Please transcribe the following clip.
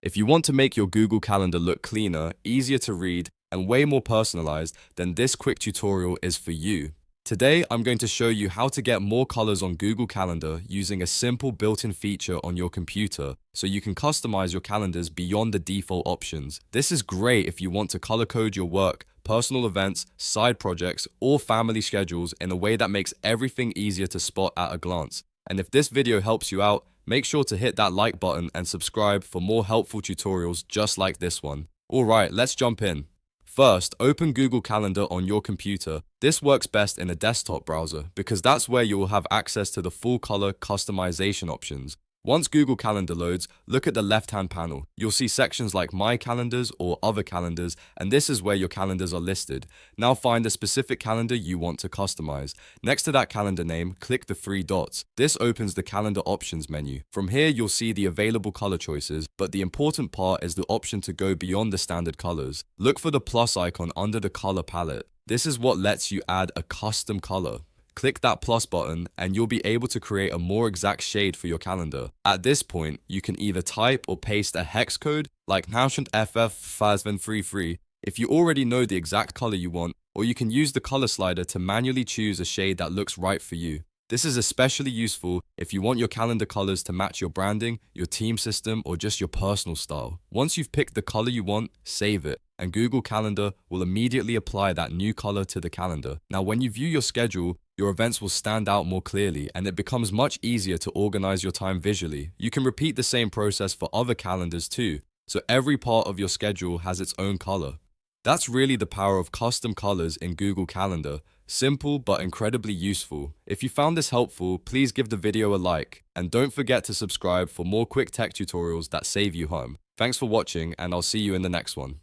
If you want to make your Google Calendar look cleaner, easier to read, and way more personalized, then this quick tutorial is for you. Today, I'm going to show you how to get more colors on Google Calendar using a simple built-in feature on your computer, so you can customize your calendars beyond the default options. This is great if you want to color code your work, personal events, side projects, or family schedules in a way that makes everything easier to spot at a glance. And if this video helps you out, make sure to hit that like button and subscribe for more helpful tutorials just like this one. Alright, let's jump in. First, open Google Calendar on your computer. This works best in a desktop browser because that's where you will have access to the full color customization options. Once Google Calendar loads, look at the left-hand panel. You'll see sections like My Calendars or Other Calendars, and this is where your calendars are listed. Now find the specific calendar you want to customize. Next to that calendar name, click the three dots. This opens the Calendar Options menu. From here, you'll see the available color choices, but the important part is the option to go beyond the standard colors. Look for the plus icon under the color palette. This is what lets you add a custom color. Click that plus button and you'll be able to create a more exact shade for your calendar. At this point, you can either type or paste a hex code like #FF5733 if you already know the exact color you want, or you can use the color slider to manually choose a shade that looks right for you. This is especially useful if you want your calendar colors to match your branding, your team system, or just your personal style. Once you've picked the color you want, save it, and Google Calendar will immediately apply that new color to the calendar. Now, when you view your schedule, your events will stand out more clearly, and it becomes much easier to organize your time visually. You can repeat the same process for other calendars too, so every part of your schedule has its own color. That's really the power of custom colors in Google Calendar. Simple but incredibly useful. If you found this helpful, please give the video a like, and don't forget to subscribe for more quick tech tutorials that save you time. Thanks for watching, and I'll see you in the next one.